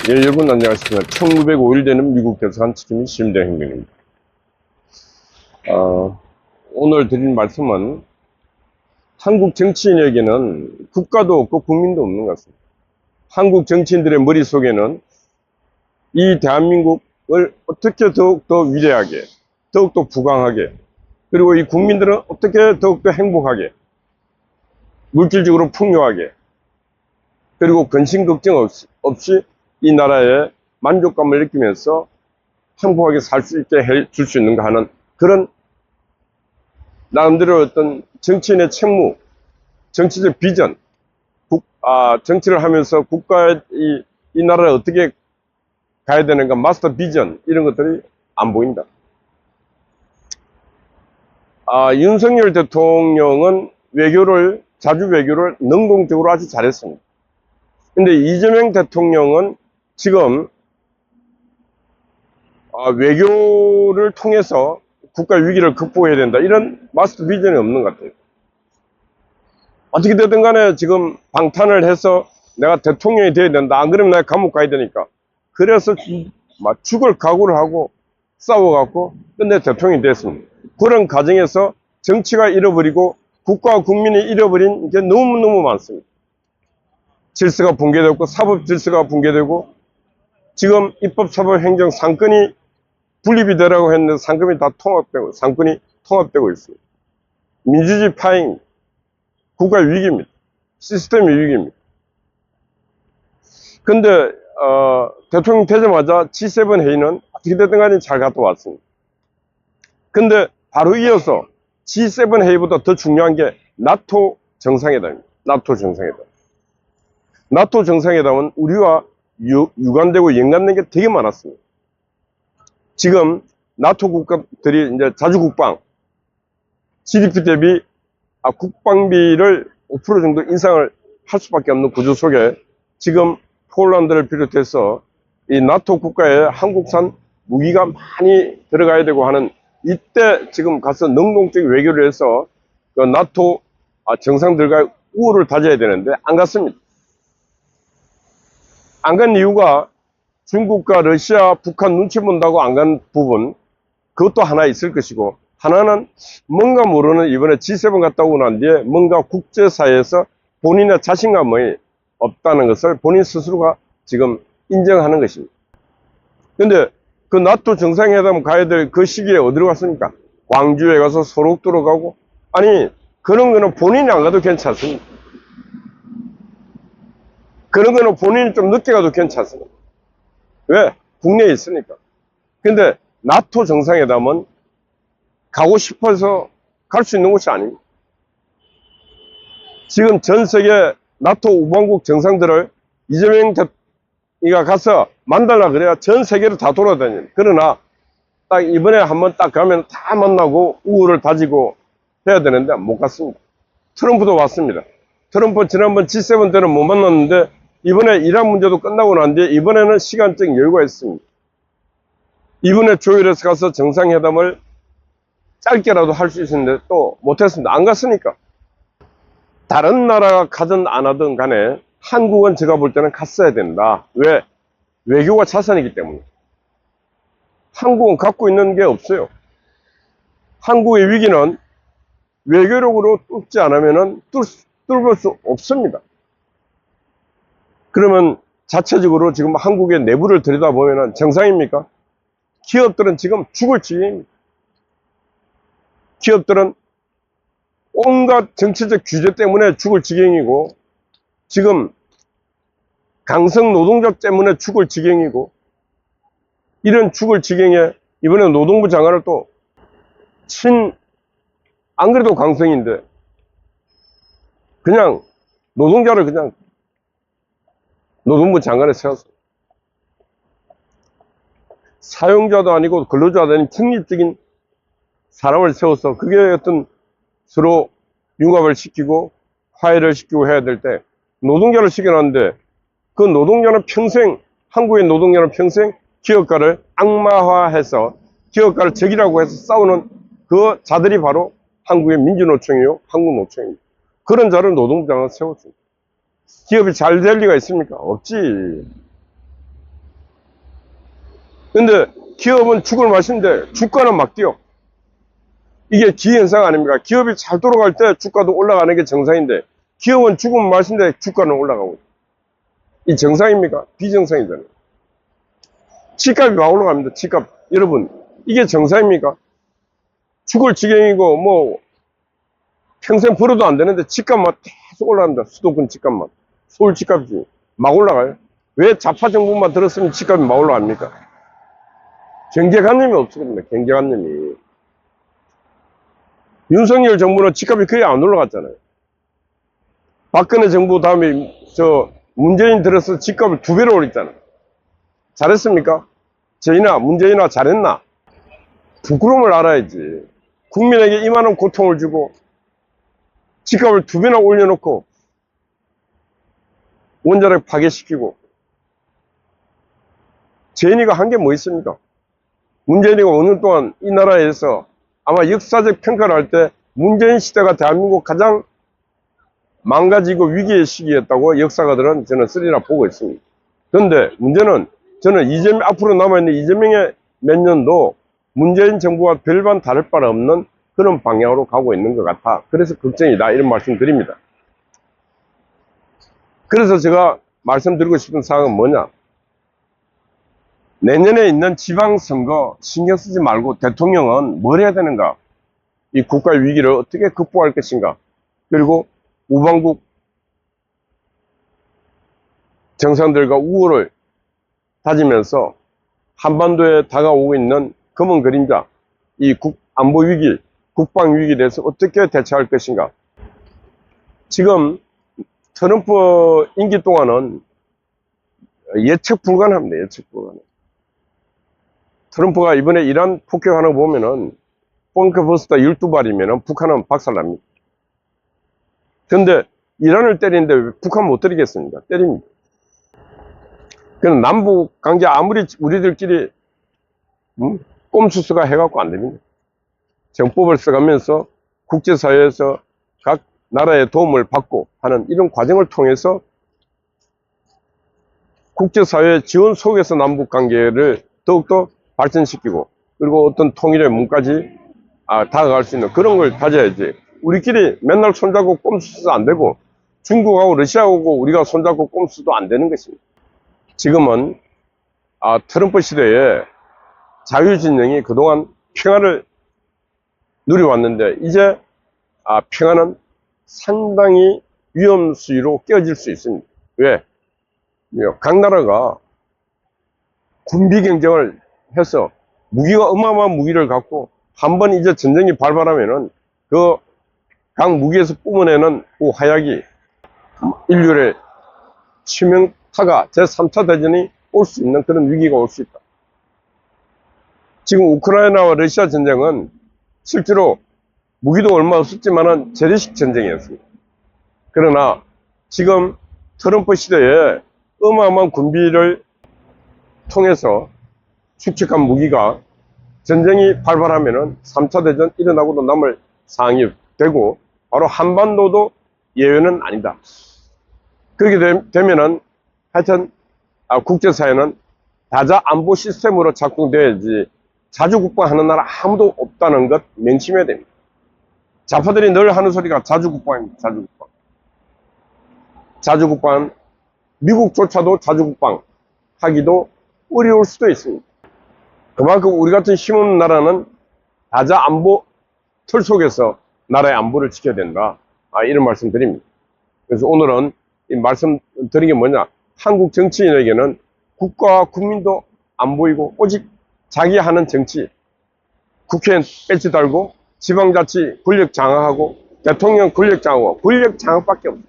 예, 여러분 안녕하십니까. 1905일 되는 미국 대사관 지킴이 심대 행정입니다. 오늘 드릴 말씀은 한국 정치인에게는 국가도 없고 국민도 없는 것 같습니다. 한국 정치인들의 머릿속에는 이 대한민국을 어떻게 더욱더 위대하게, 더욱더 부강하게, 그리고 이 국민들은 어떻게 더욱더 행복하게, 물질적으로 풍요하게, 그리고 근심 걱정 없이 이 나라에 만족감을 느끼면서 행복하게 살 수 있게 해줄 수 있는가 하는 그런 나름대로 어떤 정치인의 책무, 정치적 비전, 정치를 하면서 국가의 이 나라를 어떻게 가야 되는가, 마스터 비전, 이런 것들이 안 보인다. 윤석열 대통령은 자주 외교를 능동적으로 아주 잘했습니다. 근데 이재명 대통령은 지금 외교를 통해서 국가 위기를 극복해야 된다, 이런 마스터 비전이 없는 것 같아요. 어떻게 되든 간에 지금 방탄을 해서 내가 대통령이 돼야 된다, 안 그러면 내가 감옥 가야 되니까, 그래서 막 죽을 각오를 하고 싸워갖고 끝내 대통령이 됐습니다. 그런 과정에서 정치가 잃어버리고 국가와 국민이 잃어버린 게 너무너무 많습니다. 질서가 붕괴되고 사법 질서가 붕괴되고, 지금 입법, 사법, 행정 상권이 분립이 되라고 했는데 상권이 다 통합되고 있습니다. 민주주의 파행, 국가의 위기입니다. 시스템의 위기입니다. 근데 대통령 되자마자 G7 회의는 어떻게 됐든 간에 잘 갔다 왔습니다. 근데 바로 이어서 G7 회의보다 더 중요한 게 나토 정상회담입니다. 나토 정상회담은 우리와 유관되고 연관된 게 되게 많았습니다. 지금 나토 국가들이 이제 자주국방, GDP 대비 국방비를 5% 정도 인상을 할 수밖에 없는 구조 속에 지금 폴란드를 비롯해서 이 나토 국가에 한국산 무기가 많이 들어가야 되고 하는, 이때 지금 가서 능동적 외교를 해서 그 나토 정상들과 우호를 다져야 되는데 안 갔습니다. 안 간 이유가 중국과 러시아, 북한 눈치 본다고 안 간 부분, 그것도 하나 있을 것이고, 하나는 뭔가 모르는 이번에 G7 갔다 오고 난 뒤에 뭔가 국제사회에서 본인의 자신감이 없다는 것을 본인 스스로가 지금 인정하는 것입니다. 근데 그 나토 정상회담 가야 될 그 시기에 어디로 갔습니까? 광주에 가서 소록도로 가고, 아니 그런 거는 본인이 안 가도 괜찮습니다. 그런 거는 본인이 좀 늦게 가도 괜찮습니다. 왜? 국내에 있으니까. 근데 나토 정상회담은 가고 싶어서 갈 수 있는 곳이 아닙니다. 지금 전 세계 나토 우방국 정상들을 이재명 대통령이 가서 만나려 그래야 전 세계를 다 돌아다닙니다. 그러나 딱 이번에 한번 딱 가면 다 만나고 우호를 다지고 해야 되는데 못 갔습니다. 트럼프도 왔습니다. 트럼프 지난번 G7 때는 못 만났는데 이번에 이란 문제도 끝나고 난 뒤에 이번에는 시간적 여유가 있습니다. 이번에 조율해서 가서 정상회담을 짧게라도 할 수 있었는데 또 못했습니다. 안 갔으니까. 다른 나라가 가든 안 하든 간에 한국은 제가 볼 때는 갔어야 된다. 왜? 외교가 자산이기 때문에. 한국은 갖고 있는 게 없어요. 한국의 위기는 외교력으로 뚫지 않으면 뚫을 수 없습니다. 그러면 자체적으로 지금 한국의 내부를 들여다보면 정상입니까? 기업들은 지금 죽을 지경입니다. 기업들은 온갖 정치적 규제 때문에 죽을 지경이고, 지금 강성 노동자 때문에 죽을 지경이고, 이런 죽을 지경에 이번에 노동부 장관을 또 안 그래도 강성인데 그냥 노동자를 그냥 노동부 장관에 세웠어. 사용자도 아니고 근로자도 아닌 중립적인 사람을 세워서 그게 어떤 서로 융합을 시키고 화해를 시키고 해야 될 때 노동자를 시켜놨는데, 그 노동자는 평생, 한국의 노동자는 평생 기업가를 악마화해서 기업가를 적이라고 해서 싸우는 그 자들이 바로 한국의 민주노총이요, 한국노총입니다. 그런 자를 노동부 장관을 세웠습니다. 기업이 잘 될 리가 있습니까? 없지. 근데 기업은 죽을 맛인데 주가는 막 뛰어. 이게 기현상 아닙니까? 기업이 잘 돌아갈 때 주가도 올라가는 게 정상인데 기업은 죽을 맛인데 주가는 올라가고. 이 정상입니까? 비정상이잖아요. 집값이 막 올라갑니다. 집값. 여러분, 이게 정상입니까? 죽을 지경이고 뭐 평생 벌어도 안 되는데 집값만 계속 올라갑니다. 수도권 집값만. 서울 집값이 막 올라가요. 왜 좌파 정부만 들었으면 집값이 막 올라갑니까? 경제관념이 없습니다. 경제관념이. 윤석열 정부는 집값이 거의 안 올라갔잖아요. 박근혜 정부 다음에 문재인 들어서 집값을 2배로 올렸잖아요. 잘했습니까? 저희나 문재인이나 잘했나? 부끄러움을 알아야지. 국민에게 이만한 고통을 주고 집값을 2배나 올려놓고 원자력 파괴시키고 재인이가 한 게 뭐 있습니까? 문재인이가 5년 동안 이 나라에서 아마 역사적 평가를 할 때 문재인 시대가 대한민국 가장 망가지고 위기의 시기였다고 역사가들은 저는 쓰리나 보고 있습니다. 그런데 문제는 저는 앞으로 남아있는 이재명의 몇 년도 문재인 정부와 별반 다를 바 없는 그런 방향으로 가고 있는 것 같아. 그래서 걱정이다. 이런 말씀 드립니다. 그래서 제가 말씀드리고 싶은 사항은 뭐냐. 내년에 있는 지방선거 신경 쓰지 말고 대통령은 뭘 해야 되는가? 이 국가 위기를 어떻게 극복할 것인가? 그리고 우방국 정상들과 우호를 다지면서 한반도에 다가오고 있는 검은 그림자, 이 안보 위기, 국방 위기에 대해서 어떻게 대처할 것인가? 지금 트럼프 임기 동안은 예측 불가능합니다. 예측 불가능. 트럼프가 이번에 이란 폭격하는 거 보면은 펑크버스터 12발이면은 북한은 박살납니다. 근데 이란을 때리는데 왜 북한 못 때리겠습니까? 때립니다. 그럼 남북 관계 아무리 우리들끼리 꼼수수가 해갖고 안 됩니다. 정법을 써가면서 국제사회에서 각 나라의 도움을 받고 하는 이런 과정을 통해서 국제사회 지원 속에서 남북 관계를 더욱더 발전시키고 그리고 어떤 통일의 문까지 다가갈 수 있는 그런 걸 가져야지. 우리끼리 맨날 손잡고 꼼수도 안 되고 중국하고 러시아하고 우리가 손잡고 꼼수도 안 되는 것입니다. 지금은 트럼프 시대에 자유진영이 그동안 평화를 누려왔는데 이제 평화는 상당히 위험 수위로 깨어질 수 있습니다. 왜? 각 나라가 군비 경쟁을 해서 무기가 어마어마한 무기를 갖고 한번 이제 전쟁이 발발하면은 그 각 무기에서 뿜어내는 그 화약이 인류의 치명타가 제3차 대전이 올 수 있는 그런 위기가 올 수 있다. 지금 우크라이나와 러시아 전쟁은 실제로 무기도 얼마 없었지만은 재래식 전쟁이었습니다. 그러나 지금 트럼프 시대에 어마어마한 군비를 통해서 축적한 무기가 전쟁이 발발하면은 3차 대전 일어나고도 남을 상황이 되고 바로 한반도도 예외는 아니다. 그렇게 되면은 하여튼 국제사회는 다자 안보 시스템으로 작동돼야지 자주국방하는 나라 아무도 없다는 것 명심해야 됩니다. 좌파들이 늘 하는 소리가 자주국방입니다. 자주국방. 자주국방, 미국조차도 자주국방 하기도 어려울 수도 있습니다. 그만큼 우리 같은 힘없는 나라는 다자 안보 틀 속에서 나라의 안보를 지켜야 된다. 이런 말씀 드립니다. 그래서 오늘은 이 말씀 드린 게 뭐냐. 한국 정치인에게는 국가와 국민도 안 보이고 오직 자기 하는 정치, 국회의원 배지 달고 지방자치 권력 장악하고 대통령 권력 장악하고 권력 장악밖에 없어요.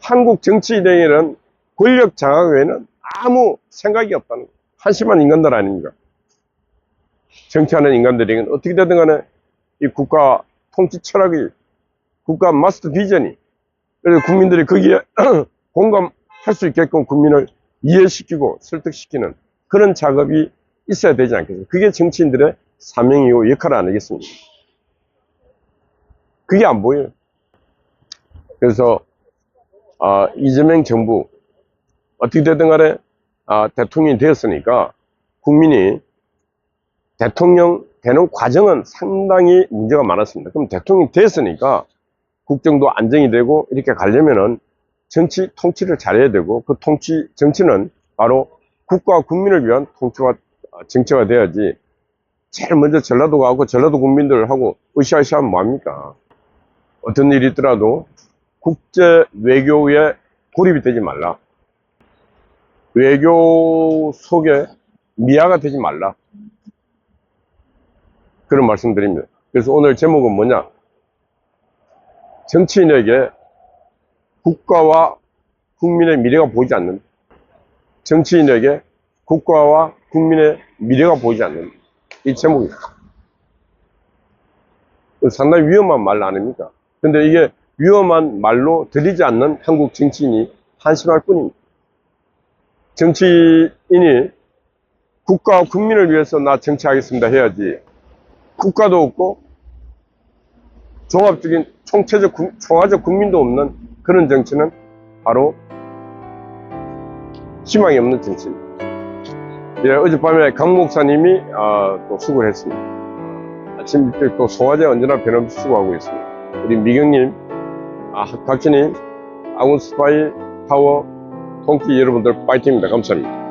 한국 정치인에게는 권력 장악 외에는 아무 생각이 없다는 거예요. 한심한 인간들 아닙니까? 정치하는 인간들에게는 어떻게 되든 간에 이 국가 통치 철학이 국가 마스터 비전이 그래서 국민들이 거기에 공감할 수 있게끔 국민을 이해시키고 설득시키는 그런 작업이 있어야 되지 않겠습니까? 그게 정치인들의 사명이고 역할 아니겠습니까? 그게 안 보여요. 그래서 이재명 정부 어떻게 되든 간에 대통령이 되었으니까 국민이 대통령 되는 과정은 상당히 문제가 많았습니다. 그럼 대통령이 됐으니까 국정도 안정이 되고 이렇게 가려면은 정치 통치를 잘해야 되고, 그 정치는 바로 국가와 국민을 위한 정치가 돼야지, 제일 먼저 전라도 가고 전라도 국민들하고 으쌰으쌰하면 뭐합니까? 어떤 일이 있더라도 국제 외교에 고립이 되지 말라. 외교 속에 미아가 되지 말라. 그런 말씀 드립니다. 그래서 오늘 제목은 뭐냐? 정치인에게 국가와 국민의 미래가 보이지 않는, 정치인에게 국가와 국민의 미래가 보이지 않는, 이 제목입니다. 상당히 위험한 말 아닙니까? 근데 이게 위험한 말로 들리지 않는 한국 정치인이 한심할 뿐입니다. 정치인이 국가와 국민을 위해서 나 정치하겠습니다 해야지, 국가도 없고 종합적인 총화적 국민도 없는 그런 정치는 바로 희망이 없는 정치입니다. 예, 어젯밤에 강 목사님이 또 수고를 했습니다. 아침 일찍 또 송화제 언제나 변함없이 수고하고 있습니다. 우리 미경님, 박진님, 아군 스파이 파워 통키 여러분들 파이팅입니다. 감사합니다.